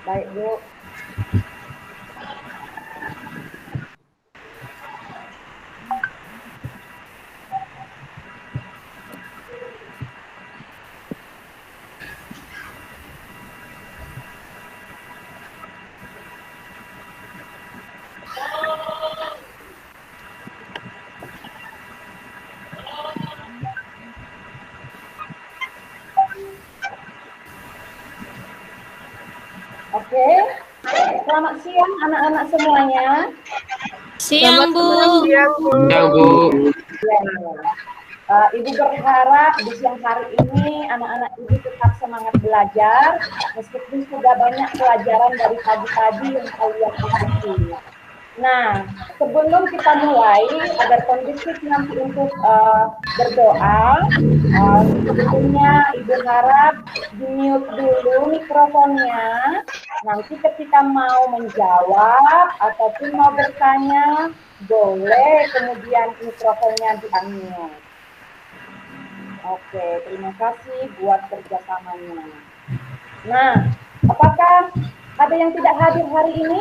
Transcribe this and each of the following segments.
Baik, Bu. Oke. Selamat siang anak-anak semuanya. Siang, Bu. Siang, Bu. Ibu berharap di siang hari ini anak-anak Ibu tetap semangat belajar, meskipun sudah banyak pelajaran dari tadi-tadi yang kalian ikuti. Nah, sebelum kita mulai, agar kondusif nanti untuk berdoa, sebelumnya Ibu harap di-mute dulu mikrofonnya. Nanti ketika mau menjawab ataupun mau bertanya, boleh kemudian mikrofonnya di-unmute. Oke, terima kasih buat kerjasamanya. Nah, apakah ada yang tidak hadir hari ini?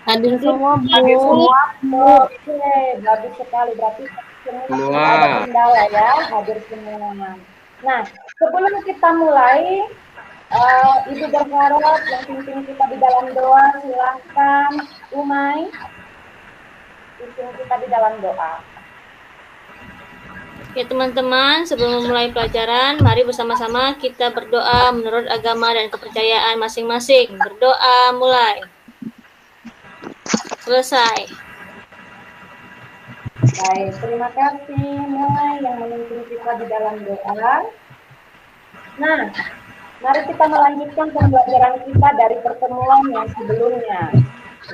Hadir semua, Bu. Hadir semua. Oke, bagus sekali. Berarti semua ada kendala ya, hadir semua. Nah, sebelum kita mulai, Ibu berharap yang pimpin kita di dalam doa, silahkan Umay pimpin kita di dalam doa. Oke, teman-teman, sebelum memulai pelajaran, mari bersama-sama kita berdoa menurut agama dan kepercayaan masing-masing. Berdoa mulai. Selesai. Baik, terima kasih Umay yang memimpin kita di dalam doa. Nah, mari kita melanjutkan pembelajaran kita dari pertemuan yang sebelumnya.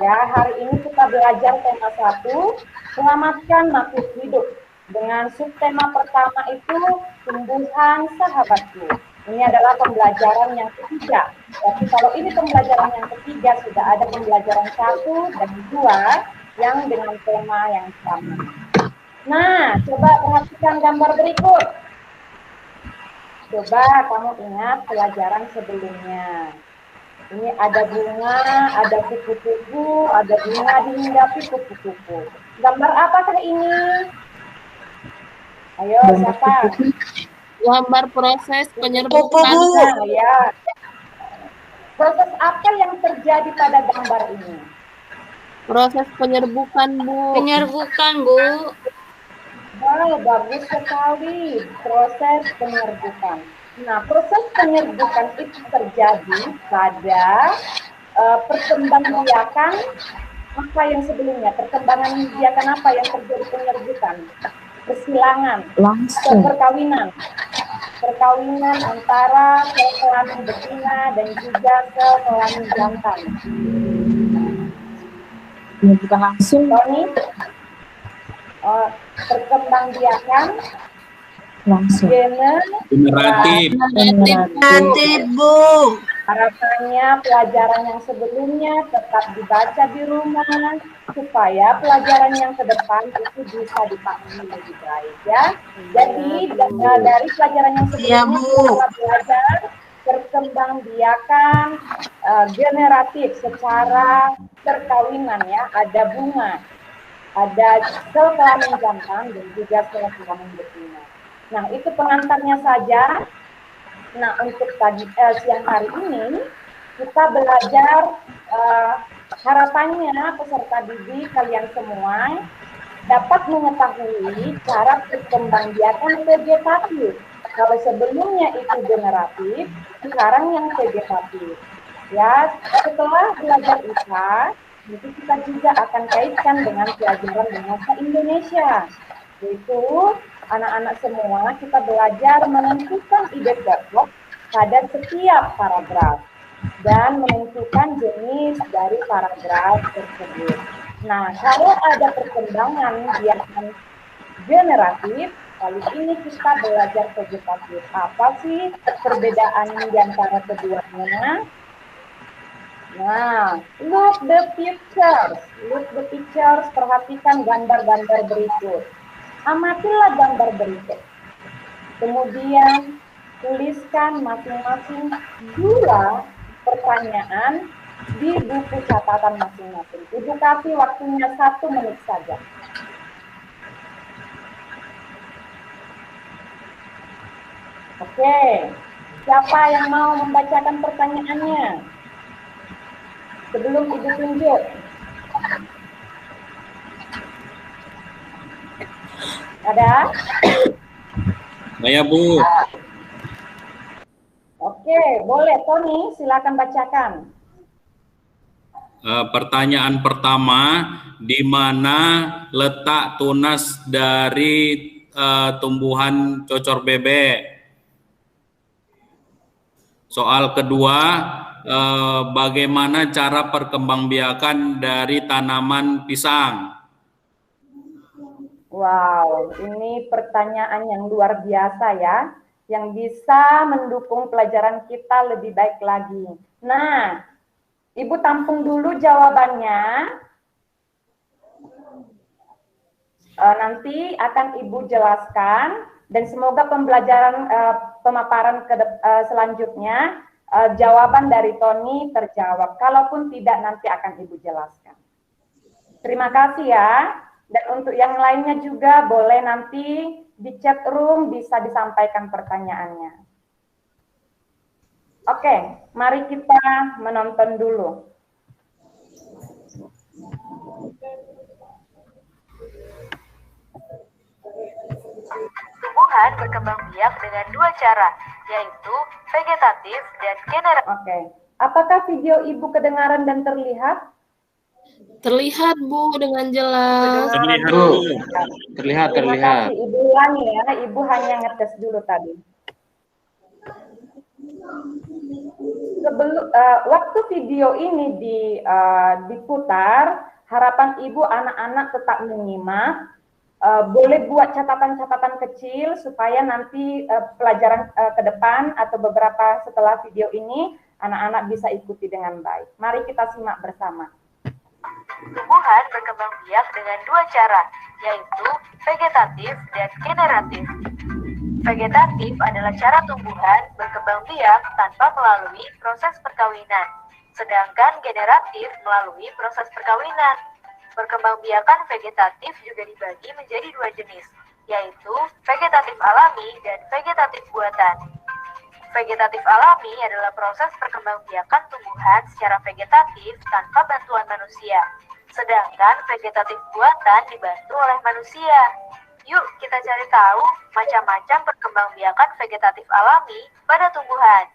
Ya, hari ini kita belajar tema 1, selamatkan makhluk hidup. Dengan subtema pertama itu, tumbuhan sahabatku. Ini adalah pembelajaran yang ketiga. Tapi kalau ini pembelajaran yang ketiga, sudah ada pembelajaran 1 dan 2 yang dengan tema yang sama. Nah, coba perhatikan gambar berikut. Coba kamu ingat pelajaran sebelumnya. Ini ada bunga, ada kupu-kupu, ada bunga dihinggapi kupu-kupu. Gambar apakah ini? Ayo, siapa? Gambar proses penyerbukan. Nah, ya. Proses apa yang terjadi pada gambar ini? Proses penyerbukan, Bu. Penyerbukan, Bu. Wow, bagus sekali. Proses penyerbukan. Nah, proses penyerbukan itu terjadi pada perkembangbiakan apa yang sebelumnya? Perkembangan biakan apa yang terjadi penyerbukan? Persilangan, perkawinan antara sel kelamin betina dan juga sel kelamin jantan. Bukan langsung. Tony, perkembangbiakan Langsung. generatif, Bu. Harapannya pelajaran yang sebelumnya tetap dibaca di rumah supaya pelajaran yang ke depan itu bisa dipahami lebih baik ya. Jadi dari pelajaran yang sebelumnya kita belajar perkembangbiakan generatif secara perkawinan ya. Ada bunga, ada sel kelamin jantan dan juga sel kelamin betina. Nah, itu pengantarnya saja. Nah, untuk siang hari ini kita belajar harapannya peserta didik kalian semua dapat mengetahui cara perkembangbiakan vegetatif. Kalau sebelumnya itu generatif, sekarang yang vegetatif. Ya, setelah belajar IPA, nanti kita juga akan kaitkan dengan pelajaran bahasa Indonesia. Yaitu anak-anak semua kita belajar menentukan ide pokok pada setiap paragraf dan menentukan jenis dari paragraf tersebut. Nah, kalau ada perkembangan biakan generatif, kali ini kita belajar vegetatif. Apa sih perbedaan di antara keduanya? Nah, look the pictures, perhatikan gambar-gambar berikut. Amatilah gambar berikut. Kemudian tuliskan masing-masing 2 pertanyaan di buku catatan masing-masing. Ibu kasih waktunya 1 menit saja. Oke, siapa yang mau membacakan pertanyaannya? Sebelum Ibu tunjuk. Ada? Saya, Bu. Oke, boleh. Tony, silakan bacakan. Pertanyaan pertama, di mana letak tunas dari tumbuhan cocor bebek? Soal kedua, bagaimana cara perkembangbiakan dari tanaman pisang? Wow, ini pertanyaan yang luar biasa ya, yang bisa mendukung pelajaran kita lebih baik lagi. Nah, Ibu tampung dulu jawabannya. Nanti akan Ibu jelaskan dan semoga pembelajaran pemaparan selanjutnya jawaban dari Tony terjawab. Kalaupun tidak, nanti akan Ibu jelaskan. Terima kasih ya. Dan untuk yang lainnya juga boleh nanti di chat room bisa disampaikan pertanyaannya. Oke, mari kita menonton dulu. Tumbuhan berkembang biak dengan 2 cara, yaitu vegetatif dan generatif. Oke, apakah video Ibu kedengaran dan terlihat? Terlihat, Bu, dengan jelas. Terlihat, Bu. Terlihat. Terima kasih, Ibu ulangi ya. Ibu hanya ngetes dulu tadi. Waktu video ini diputar, harapan Ibu anak-anak tetap menyimak. Boleh buat catatan-catatan kecil supaya nanti pelajaran ke depan atau beberapa setelah video ini anak-anak bisa ikuti dengan baik. Mari kita simak bersama. Tumbuhan berkembang biak dengan 2 cara, yaitu vegetatif dan generatif. Vegetatif adalah cara tumbuhan berkembang biak tanpa melalui proses perkawinan, sedangkan generatif melalui proses perkawinan. Perkembangbiakan vegetatif juga dibagi menjadi 2 jenis, yaitu vegetatif alami dan vegetatif buatan. Vegetatif alami adalah proses perkembangbiakan tumbuhan secara vegetatif tanpa bantuan manusia, sedangkan vegetatif buatan dibantu oleh manusia. Yuk kita cari tahu macam-macam perkembangbiakan vegetatif alami pada tumbuhan.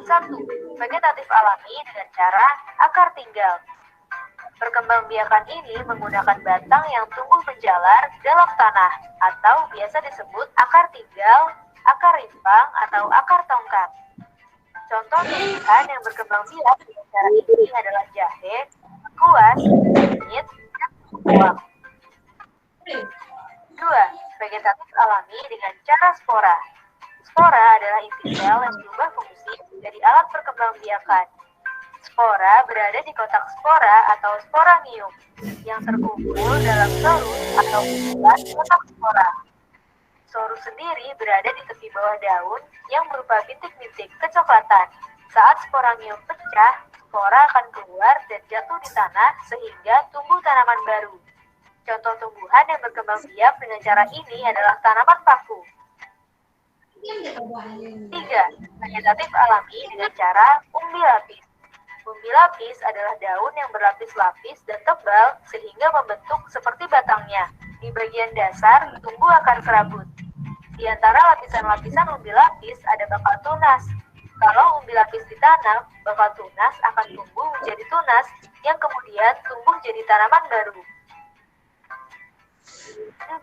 1. Vegetatif alami dengan cara akar tinggal. Perkembangbiakan ini menggunakan batang yang tumbuh menjalar dalam tanah atau biasa disebut akar tinggal, akar rimpang, atau akar tongkat. Contoh tumbuhan yang berkembang biak dengan cara ini adalah jahe, kuas, kunyit, dan bawang. 2. Vegetatif alami dengan cara spora. Spora adalah inti sel yang berubah fungsi menjadi alat perkembangbiakan. Spora berada di kotak spora atau sporangium yang terkumpul dalam sorus atau kumpulan kotak spora. Sorus sendiri berada di tepi bawah daun yang berupa bintik-bintik kecoklatan. Saat sporangium pecah, spora akan keluar dan jatuh di tanah sehingga tumbuh tanaman baru. Contoh tumbuhan yang berkembang biak dengan cara ini adalah tanaman paku. 3. Vegetatif alami dengan cara umbi lapis. Umbi lapis adalah daun yang berlapis-lapis dan tebal sehingga membentuk seperti batangnya. Di bagian dasar tumbuh akar serabut. Di antara lapisan-lapisan umbi lapis ada bakal tunas. Kalau umbi lapis ditanam, bakal tunas akan tumbuh menjadi tunas yang kemudian tumbuh jadi tanaman baru. 4.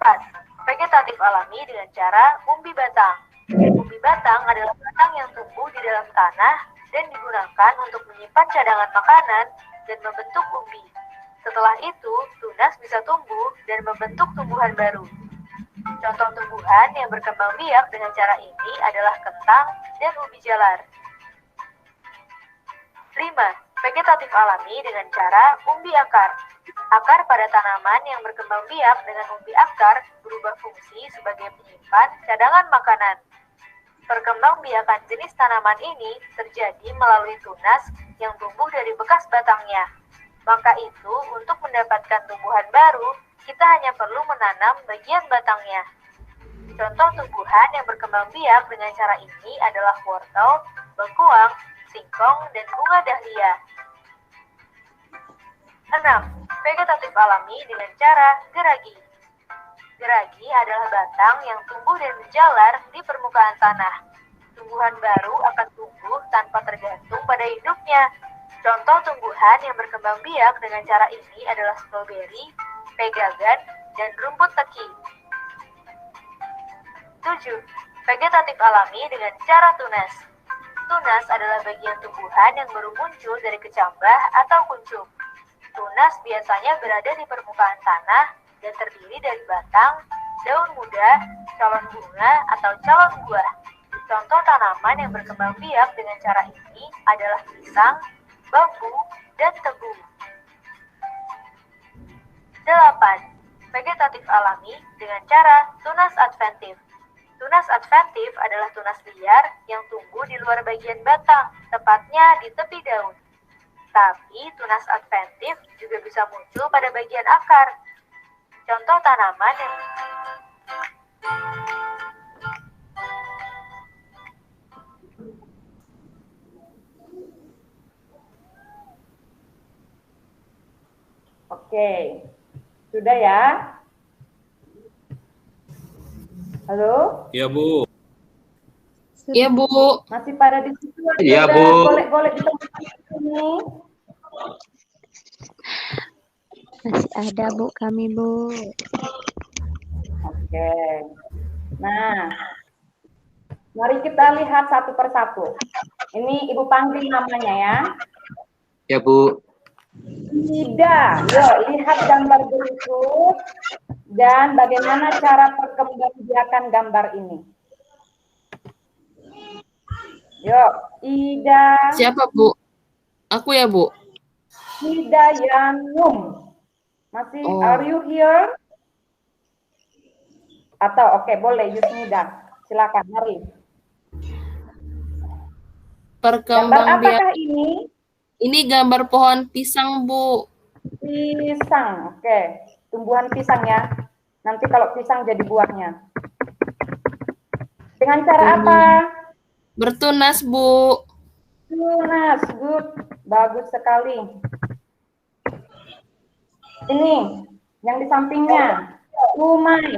Vegetatif alami dengan cara umbi batang. Umbi batang adalah batang yang tumbuh di dalam tanah dan digunakan untuk menyimpan cadangan makanan dan membentuk umbi. Setelah itu, tunas bisa tumbuh dan membentuk tumbuhan baru. Contoh tumbuhan yang berkembang biak dengan cara ini adalah kentang dan ubi jalar. 5. Vegetatif alami dengan cara umbi akar. Akar pada tanaman yang berkembang biak dengan umbi akar berubah fungsi sebagai penyimpan cadangan makanan. Perkembangbiakan jenis tanaman ini terjadi melalui tunas yang tumbuh dari bekas batangnya. Maka itu, untuk mendapatkan tumbuhan baru, kita hanya perlu menanam bagian batangnya. Contoh tumbuhan yang berkembang biak dengan cara ini adalah wortel, bengkuang, singkong, dan bunga dahlia. 6. Vegetatif alami dengan cara geragi. Geragi adalah batang yang tumbuh dan menjalar di permukaan tanah. Tumbuhan baru akan tumbuh tanpa tergantung pada induknya. Contoh tumbuhan yang berkembang biak dengan cara ini adalah stroberi, pegagan, dan rumput teki. 7. Vegetatif alami dengan cara tunas. Tunas adalah bagian tumbuhan yang baru muncul dari kecambah atau kuncup. Tunas biasanya berada di permukaan tanah dan terdiri dari batang, daun muda, calon bunga, atau calon buah. Contoh tanaman yang berkembang biak dengan cara ini adalah pisang, bambu, dan tebu. 8. Vegetatif alami dengan cara tunas adventif. Tunas adventif adalah tunas liar yang tumbuh di luar bagian batang, tepatnya di tepi daun. Tapi tunas adventif juga bisa muncul pada bagian akar. Contoh tanaman yang Oke, sudah ya? Halo? Ya, Bu. Iya, Bu. Masih pada di situ? Iya, Udah Bu. Boleh di tempat ini? Masih ada Bu kami Bu. Oke. Nah, mari kita lihat satu persatu. Ini Ibu panggil namanya ya. Ya, Bu. Ida, yuk lihat gambar berikut dan bagaimana cara perkembangbiakan gambar ini. Yuk, Ida. Siapa, Bu? Aku ya, Bu. Ida Yanum. Masih, Oh. are you here? Atau oke, boleh Yusnida. Silakan, mari. Gambar Perkembangbiakan. apakah ini? Ini gambar pohon pisang, Bu. Pisang, oke. Tumbuhan pisang ya. Nanti kalau pisang jadi buahnya. Dengan cara apa? Bertunas, Bu. Tunas, good. Bagus sekali. Ini, yang di sampingnya. Umai.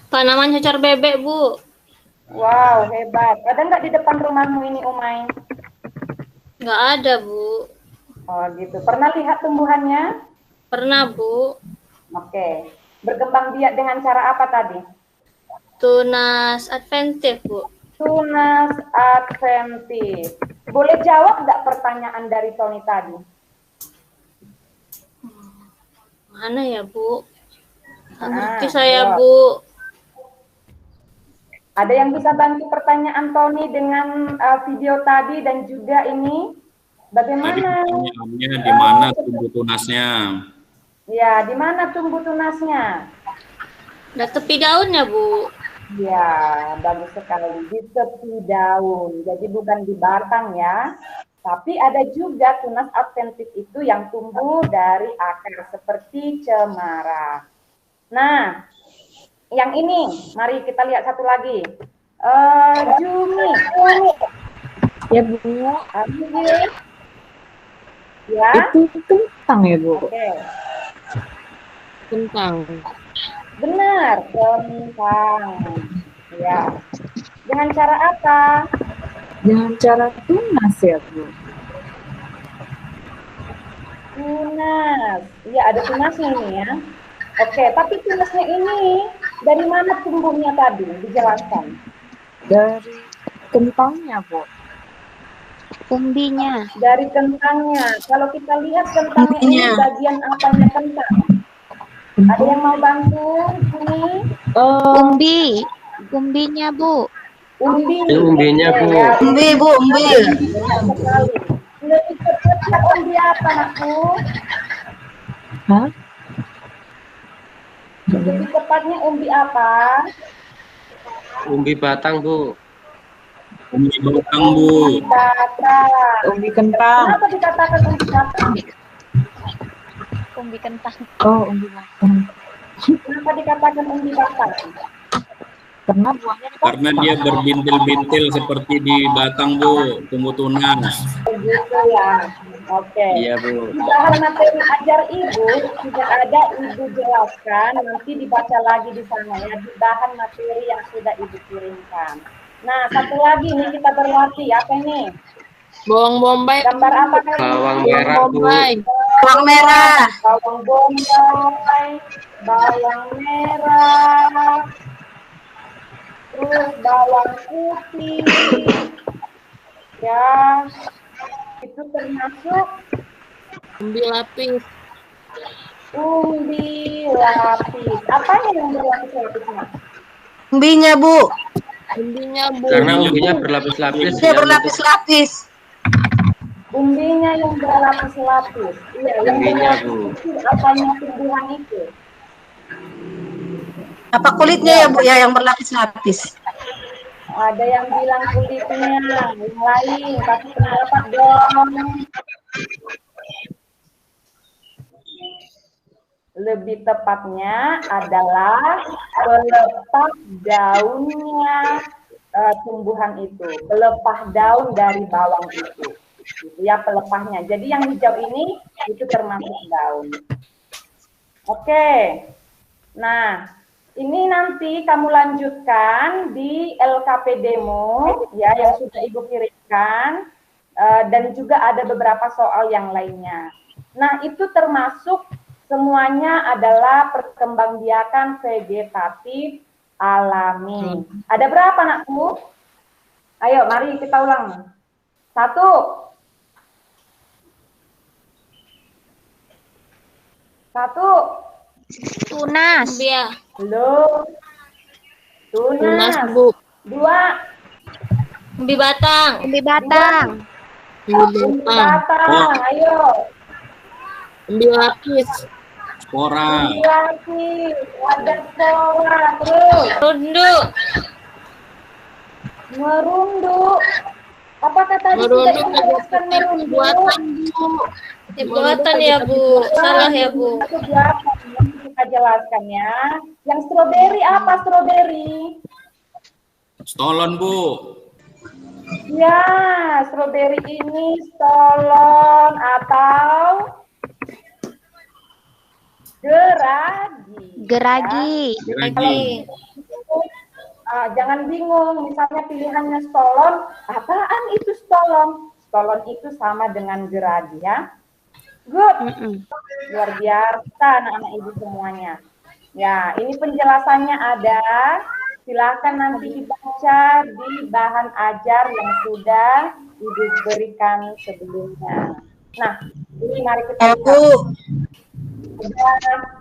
Tanaman cacar bebek, Bu. Wow, hebat. Ada nggak di depan rumahmu ini, Umay? Nggak ada, Bu. Oh, gitu. Pernah lihat tumbuhannya? Pernah, Bu. Oke. Berkembang biak dengan cara apa tadi? Tunas adventif, Bu. Tunas adventif. Boleh jawab nggak pertanyaan dari Tony tadi? Mana ya, Bu? Nggak ngerti Jawab. saya, Bu. Ada yang bisa bantu pertanyaan Tony dengan video tadi dan juga ini? Tadi Bagaimana? pertanyaannya di mana tumbuh tunasnya? Ya, di mana tumbuh tunasnya? Udah tepi daunnya, Bu. Ya, bagus sekali. Di tepi daun. Jadi bukan di batang ya. Tapi ada juga tunas adventif itu yang tumbuh dari akar seperti cemara. Nah, yang ini, mari kita lihat satu lagi. Jumi. Ya Bu, Ambil. Ya. itu kentang ya Bu. Oke. Kentang. Benar, kentang. Ya. Dengan cara apa? Dengan cara tunas ya Bu. Tunas. Iya, ada tunasnya ini ya. Oke, tapi tunasnya ini dari mana tumbuhnya tadi? Dijelaskan. Dari kentangnya Bu. Umbinya. Dari kentangnya. Kalau kita lihat kentangnya ini bagian apanya kentang? Ada yang mau bantu ini? Umbi. Umbinya Bu. Umbi. Umbinya, Bu. Ya, Umbi, Bu, umbi. benar sekali. Lebih cepat umbi apa, Nakku? Hah? Lebih tepatnya umbi apa? Umbi batang, Bu. Umbi batang, Bu. Umbi batang. Umbi kentang. Kenapa dikatakan umbi batang? Umbi kentang. Oh, umbi batang. Kenapa dikatakan umbi batang? Karena buahnya Karena dia berbintil-bintil seperti di batang, Bu. Tumbuh tunas. Begitu ya. Oke. Iya, Bu. Di bahan materi ajar Ibu sudah ada Ibu jelaskan, nanti dibaca lagi di sana ya, di bahan materi yang sudah Ibu kirimkan. Nah, satu lagi nih kita berlatih, apa ini? Bawang bombay. Gambar apa kan? Bawang merah, Bu. Bawang merah. Bawang bombay, bawang merah, terus bawang putih, ya, itu termasuk Umbi lapis. umbi lapis. Apanya yang berlapis-lapisnya? Umbinya, Bu. Umbinya, Bu. Karena umbinya berlapis-lapis. Dia berlapis-lapis. Umbinya yang berlapis-lapis. Iya, yang Umbinya, Bu. berlapis apanya tumbuhan itu? Apa kulitnya ya, Bu, ya yang berlapis-lapis? Ada yang bilang kulitnya, yang lain, tapi pendapat dong. Lebih tepatnya adalah pelepah daunnya tumbuhan itu, pelepah daun dari bawang itu, ya pelepahnya. Jadi yang hijau ini itu termasuk daun. Oke, nah ini nanti kamu lanjutkan di LKPD-mu ya yang sudah Ibu kirimkan, dan juga ada beberapa soal yang lainnya. Nah itu termasuk semuanya adalah perkembangbiakan vegetatif alami. Ada berapa, Nakku? Ayo, mari kita ulang. 1. Tunas. Umbia. Belum. Tunas, Tunas. Bu. 2. Umbi batang. Umbi batang. Umbi Umbi batang. batang. Ayo. Umbi lapis. Spora. Umbi lapis. Ada spora. Terus. Rundu. Merundu. Apakah tadi Merundu sudah dijelaskan merundu? buatan, Bu. Buatan ya, Bu. Salah ya, Bu. Itu buatan yang kita jelaskan ya. Yang stroberi apa stroberi? Stolon, Bu. Ya, stroberi ini stolon atau geragi. Geragi. Ya. Kalau jangan bingung, misalnya pilihannya stolon, apaan itu stolon? Stolon itu sama dengan geragi ya. Good. Luar biasa anak-anak Ibu semuanya. Ya, ini penjelasannya ada. Silakan nanti dibaca di bahan ajar yang sudah Ibu berikan sebelumnya. Nah, ini mari kita lihat.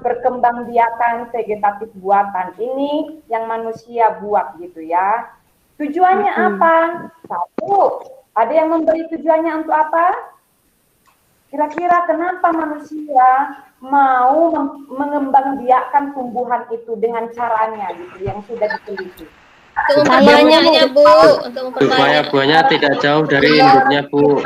Perkembangbiakan vegetatif buatan ini yang manusia buat gitu ya. Tujuannya apa? 1. Ada yang memberi tujuannya untuk apa? Kira-kira kenapa manusia mau mengembangbiakan tumbuhan itu dengan caranya gitu yang sudah diteliti? Untuk memperbanyaknya, Bu. Untuk Supaya memperbanyak. buahnya tidak jauh dari induknya, Bu.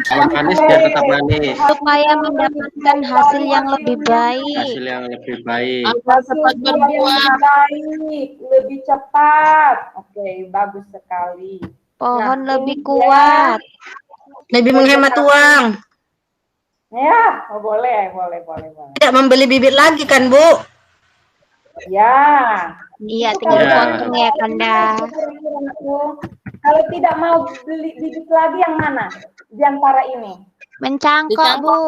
Kalau manis biar tetap manis. Supaya mendapatkan hasil yang lebih baik. Hasil yang lebih baik. Agar cepat Yang berbuah. lebih baik, lebih cepat. Oke, bagus sekali. Pohon Nah, lebih ini kuat. Lebih menghemat uang. Ya, oh, boleh. Tidak membeli bibit lagi kan, Bu? Ya. Iya, Itu tinggal kalau potong ya, Kanda. Kalau tidak mau beli bibit lagi yang mana di antara ini? Mencangkok, Bu.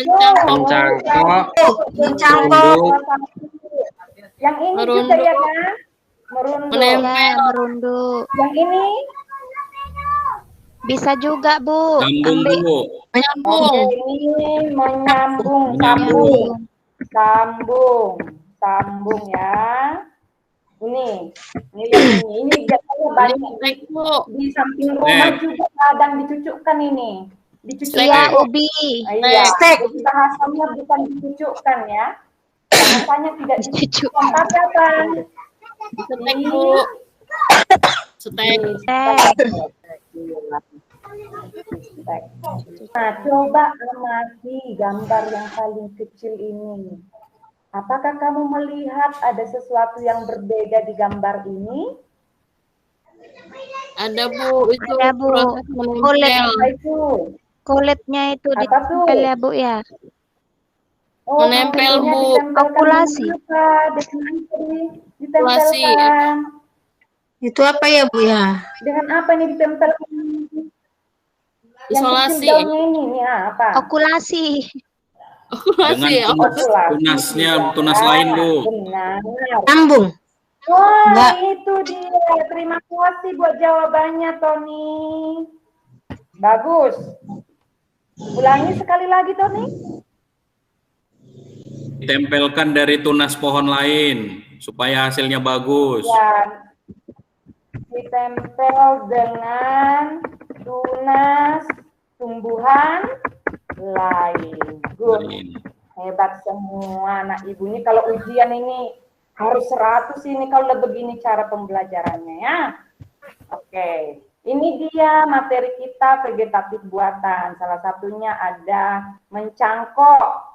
Mencangkok. Mencangkok. Yang ini juga Merunduk. ya kan? Merunduk. Menempel. Ya, merunduk. Yang ini Bisa juga, Bu. Sambung, Ambil Bu. Menyambung. ini menyambung, Menyambung. sambung ya. Ini biasanya banyak Tek, Bu. di samping rumah juga kadang dicucukkan ini. Dicucukkan. iya ubi. Iya, Stek. jadi bahasanya bukan dicucukkan ya. Bahasanya tidak disebutkan, tapi apa? Setek, Bu. Setek. Nah, coba amati gambar yang paling kecil ini. Apakah kamu melihat ada sesuatu yang berbeda di gambar ini? Ada, Bu. Itu Ada, Bu. proses Kulit. menempel. Apa itu? Kulitnya itu Apa tuh? ditempel ya, Bu ya. Oh, Menempel, tentunya Bu. ditempelkan Okulasi. dengan apa? Ditempelkan. Itu apa ya, Bu ya? Dengan apa ini ditempelkan? Yang Isolasi. kecil daunnya ini, nih apa? Okulasi. Okulasi ya. Dengan tunasnya, tunas lain, Bu. Benar. Sambung. Wah, Enggak. itu dia. Terima kasih buat jawabannya, Tony. Bagus. Ulangi sekali lagi, Tony. Ditempelkan dari tunas pohon lain supaya hasilnya bagus. Ya, ditempel dengan tunas tumbuhan lain. Good. Hebat semua anak ibu ini. Kalau ujian ini harus 100 ini kalau begini cara pembelajarannya ya. Oke. Ini dia materi kita vegetatif buatan. Salah satunya ada mencangkok,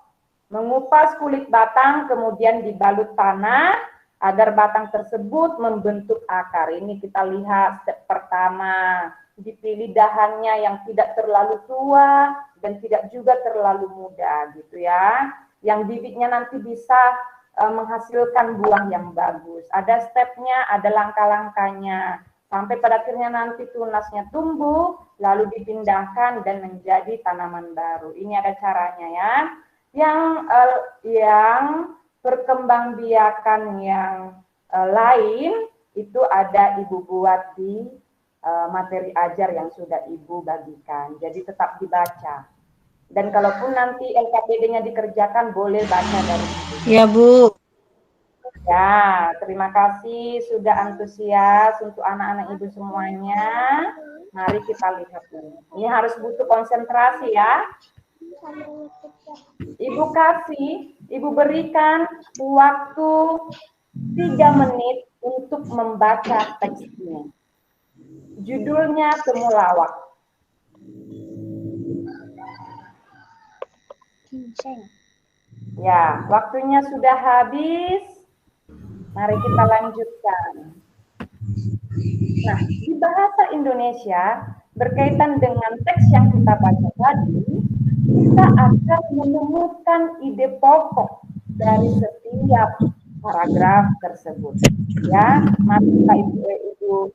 mengupas kulit batang, kemudian dibalut tanah agar batang tersebut membentuk akar. Ini kita lihat step pertama. Dipilih dahannya yang tidak terlalu tua dan tidak juga terlalu muda gitu ya. Yang bibitnya nanti bisa menghasilkan buah yang bagus. Ada stepnya, ada langkah-langkahnya. Sampai pada akhirnya nanti tunasnya tumbuh, lalu dipindahkan dan menjadi tanaman baru. Ini ada caranya ya. Yang perkembangbiakan yang lain itu ada Ibu buat di materi ajar yang sudah Ibu bagikan. Jadi tetap dibaca. Dan kalaupun nanti LKPD-nya dikerjakan, boleh baca dari situ. Ya, Bu. Ya, terima kasih sudah antusias untuk anak-anak Ibu semuanya. Mari kita lihat ini. Ini harus butuh konsentrasi ya. Ibu berikan waktu 3 menit untuk membaca teks ini. Judulnya temulawak. Ya, waktunya sudah habis. Mari kita lanjutkan. Nah, di bahasa Indonesia, berkaitan dengan teks yang kita baca tadi, kita akan menemukan ide pokok dari setiap paragraf tersebut. Ya, mari kita Ibu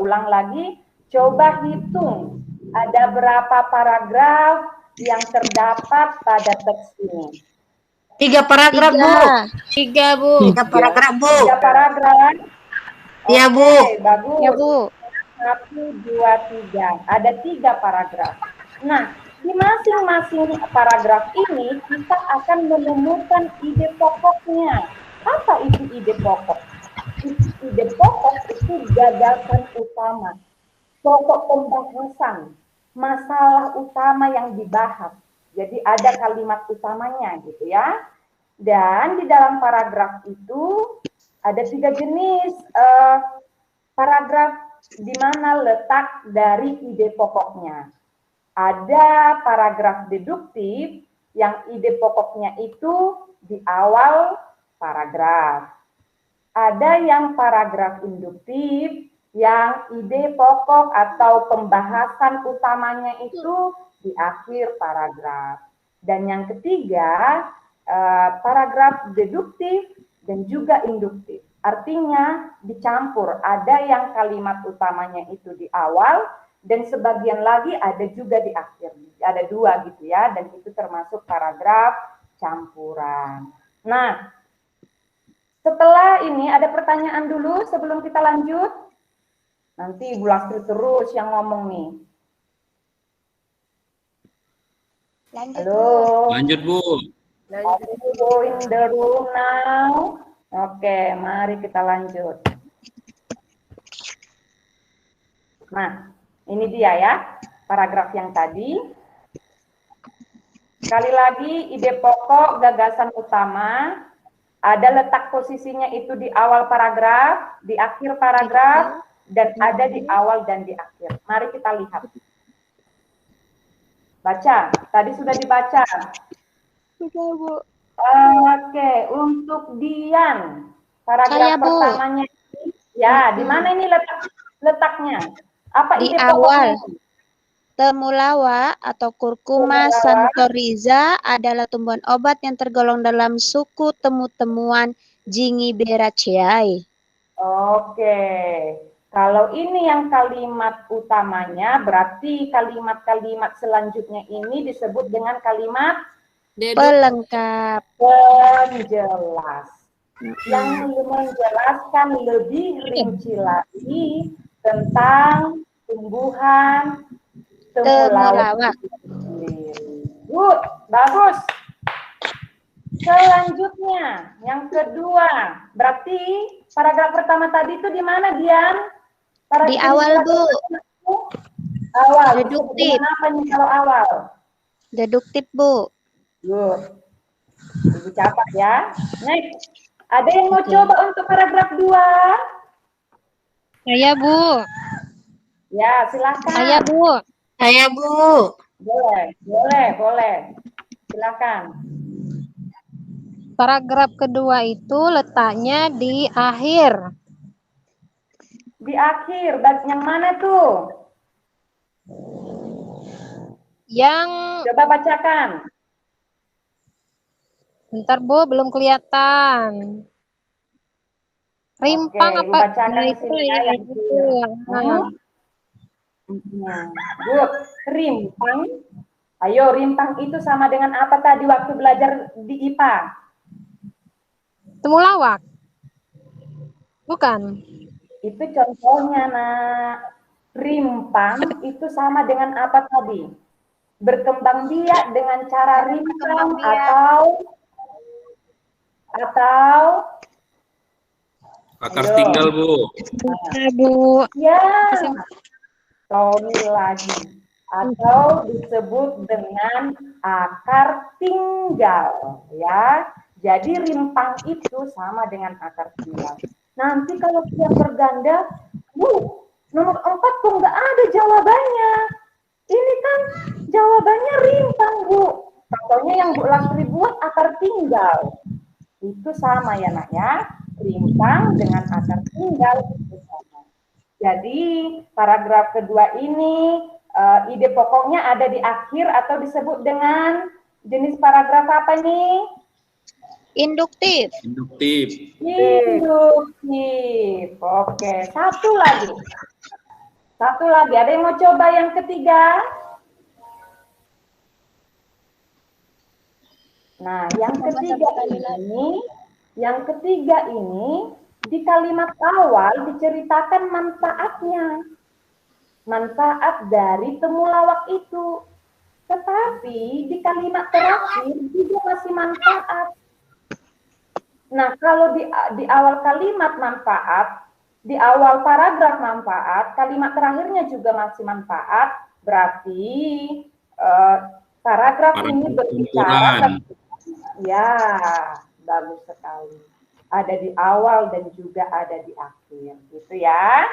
ulang lagi. Coba hitung ada berapa paragraf yang terdapat pada teks ini. 3 paragraf, Bu. 3, Bu. 3 paragraf, Bu. 3 paragraf. Iya, Bu. Oke, bagus. Ya, Bu. 1, 2, 3. Ada 3 paragraf. Nah, di masing-masing paragraf ini kita akan menemukan ide pokoknya. Apa itu ide pokok? Ide pokok itu gagasan utama, pokok pembahasan, masalah utama yang dibahas. Jadi ada kalimat utamanya gitu ya. Dan di dalam paragraf itu ada 3 jenis paragraf di mana letak dari ide pokoknya. Ada paragraf deduktif yang ide pokoknya itu di awal paragraf. Ada yang paragraf induktif yang ide pokok atau pembahasan utamanya itu di akhir paragraf. Dan yang ketiga, paragraf deduktif dan juga induktif. Artinya dicampur, ada yang kalimat utamanya itu di awal, dan sebagian lagi ada juga di akhir. Ada 2 gitu ya, dan itu termasuk paragraf campuran. Nah, setelah ini ada pertanyaan dulu sebelum kita lanjut. Nanti Ibu Lastri terus yang ngomong nih. Halo. Lanjut, Bu. Go in the room now. Oke, mari kita lanjut. Nah, ini dia ya, paragraf yang tadi. Sekali lagi, ide pokok, gagasan utama. Ada letak posisinya itu di awal paragraf, di akhir paragraf, dan ada di awal dan di akhir. Mari kita lihat. Baca, tadi sudah dibaca. Sudah, Bu. Oke, untuk Dian, paragraf Saya, Bu. pertamanya. Ya, di mana ini letaknya? Apa Di ide awal. pokoknya? Temulawak atau Curcuma santoriza adalah tumbuhan obat yang tergolong dalam suku temu-temuan Zingiberaceae. Oke, kalau ini yang kalimat utamanya, berarti kalimat-kalimat selanjutnya ini disebut dengan kalimat Pelengkap. penjelas. Yang menjelaskan lebih rinci lagi tentang tumbuhan temulawak. Good, bagus. Selanjutnya, yang kedua, berarti paragraf pertama tadi itu di mana, Dian? Di awal, Bu. Awal. Deduktif. Kenapa nih kalau awal? Deduktif, Bu. Good. Ibu catat ya. Next. Ada yang mau coba untuk paragraf 2? Saya, Bu. Ya, silakan. Saya, Bu. Saya, Bu. Boleh. Silakan. Paragraf kedua itu letaknya di akhir. Di akhir, yang mana tuh? Yang Coba bacakan. bentar, Bu, belum kelihatan. Rimpang Oke, apa? bacakan Nah, di itu sini ya, ya, yang itu. kecil. Nah, Good. Rimpang. Ayo, rimpang itu sama dengan apa tadi waktu belajar di IPA? temulawak. Bukan. Itu contohnya, Nak. Rimpang itu sama dengan apa tadi? Berkembang biak dengan cara rimpang atau Akar tinggal, Bu. Ya, Bu. ya, Tony lagi. Atau disebut dengan akar tinggal, ya. Jadi rimpang itu sama dengan akar tinggal. Nanti kalau dia berganda, Bu, nomor 4 kok nggak ada jawabannya. Ini kan jawabannya rimpang, Bu. Contohnya yang Bu Lastri buat akar tinggal. Itu sama ya, Nak ya. Rimpang dengan akar tinggal itu sama. Jadi paragraf kedua ini ide pokoknya ada di akhir atau disebut dengan jenis paragraf apa nih? Induktif. Induktif. Induktif. Oke, satu lagi. Ada yang mau coba yang ketiga? Nah, yang ketiga ini di kalimat awal diceritakan manfaatnya. Manfaat dari temulawak itu. Tetapi di kalimat terakhir juga masih manfaat. Nah, kalau di awal kalimat manfaat, di awal paragraf manfaat, kalimat terakhirnya juga masih manfaat, berarti paragraf ini berbicara, ya, bagus sekali. Ada di awal dan juga ada di akhir, gitu ya.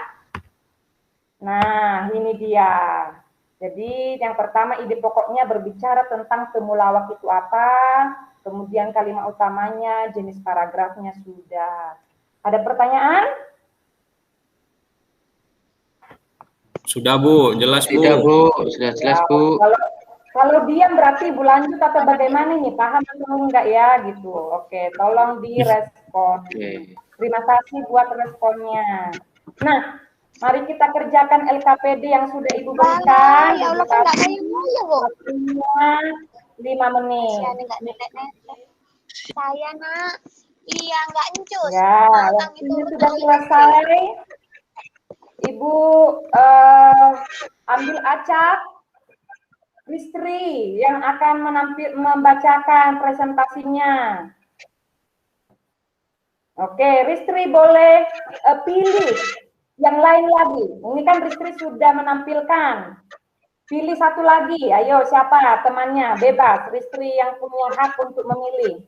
Nah, ini dia. Jadi yang pertama ide pokoknya berbicara tentang temulawak itu apa, kemudian kalimat utamanya, jenis paragrafnya sudah. Ada pertanyaan? Sudah, Bu. Jelas, Bu. Sudah, Bu. Sudah jelas, Bu. Kalau diam berarti Ibu lanjut atau bagaimana nih? Paham atau enggak ya gitu. Oke, tolong direspon. Terima kasih buat responnya. Nah, mari kita kerjakan LKPD yang sudah Ibu berikan. Ya Allah, kan enggak kayak Bu. 5 menit. Saya, Nak. Iya, enggak encus. Ya, waktunya sudah selesai. Ibu ambil acak. Ristri yang akan membacakan presentasinya. Oke, Ristri boleh pilih yang lain lagi. Ini kan Ristri sudah menampilkan. Pilih satu lagi. Ayo, siapa temannya? Bebas. Ristri yang punya hak untuk memilih.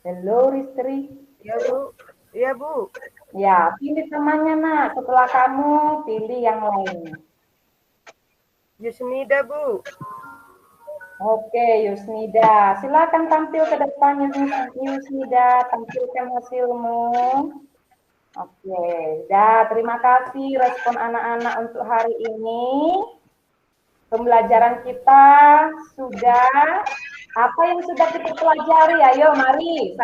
Halo Ristri. Iya Bu. Iya Bu. Ya, pilih temannya nak. Setelah kamu pilih yang lain. Yusnida Bu. Oke, Yusnida. Silakan tampil ke depan Yusnida. Tampilkan hasilmu. Oke, dah. Terima kasih respon anak-anak untuk hari ini. Pembelajaran kita sudah. Apa yang sudah kita pelajari? Ayo, mari. 1.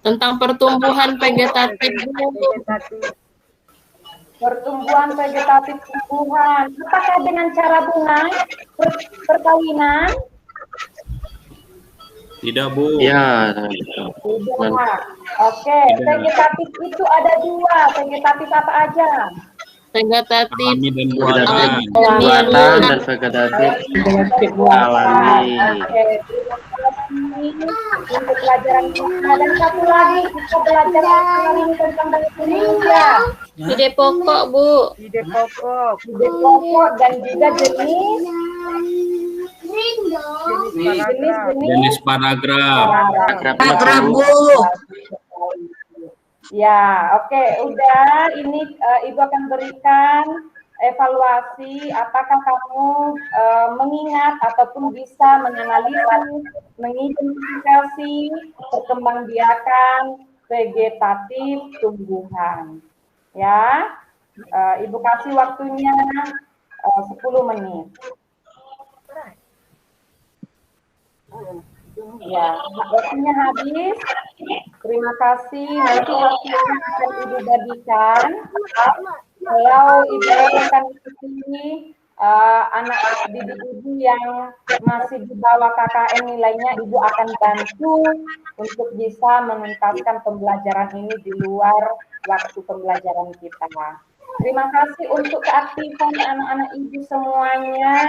Tentang pertumbuhan vegetatif. Pertumbuhan vegetatif tumbuhan. Apakah dengan cara bunga perkawinan? Tidak, Bu. Ya. Tidak. Oke, vegetatif itu ada 2. Vegetatif apa aja? Vegetatif buatan dan vegetatif alami. Oke, terima kasih untuk pelajaran kita. Dan satu lagi, kita belajar hari ini tentang bahasa Indonesia. Ide pokok, Bu. Ide pokok. Ide pokok dan juga jenis paragraf. Paragraf, Bu. Ya, oke, udah. Ini Ibu akan berikan evaluasi apakah kamu mengingat ataupun bisa menganalisis, mengidentifikasi perkembangbiakan vegetatif tumbuhan. Ya, Ibu kasih waktunya 10 menit. Ya, waktunya habis. Terima kasih. Nanti hasilnya akan Ibu bagikan. Kalau Ibu akan ikuti anak didik Ibu yang masih di bawah KKN nilainya, Ibu akan bantu untuk bisa menuntaskan pembelajaran ini di luar waktu pembelajaran kita. Terima kasih untuk keaktifan anak-anak Ibu semuanya.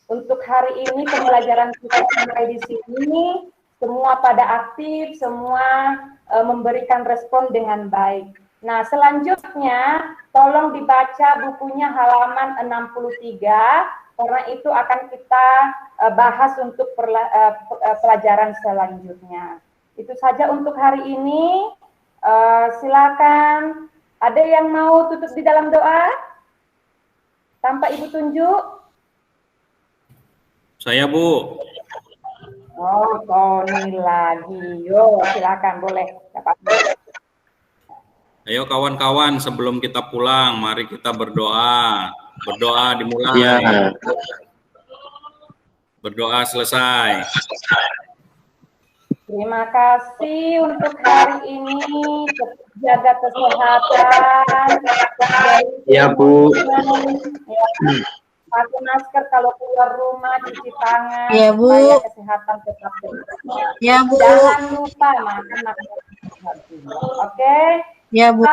Untuk hari ini pembelajaran kita sampai di sini, semua pada aktif, semua memberikan respon dengan baik. Nah, selanjutnya tolong dibaca bukunya halaman 63, karena itu akan kita bahas untuk pelajaran selanjutnya. Itu saja untuk hari ini. Silakan. Ada yang mau tutup di dalam doa? Tanpa Ibu tunjuk? Saya, Bu. Oh, Tony lagi. Yo, silakan, boleh. Ayo kawan-kawan, sebelum kita pulang, mari kita berdoa. Berdoa dimulai. Ya. Berdoa selesai. Terima kasih untuk hari ini. Jaga kesehatan. Ya, Bu. Pakai masker kalau keluar rumah, cuci tangan, ya, Bu. supaya kesehatan tetap terjaga. Ya, Bu. Jangan lupa makan makanan sehat. Oke? Ya, Bu.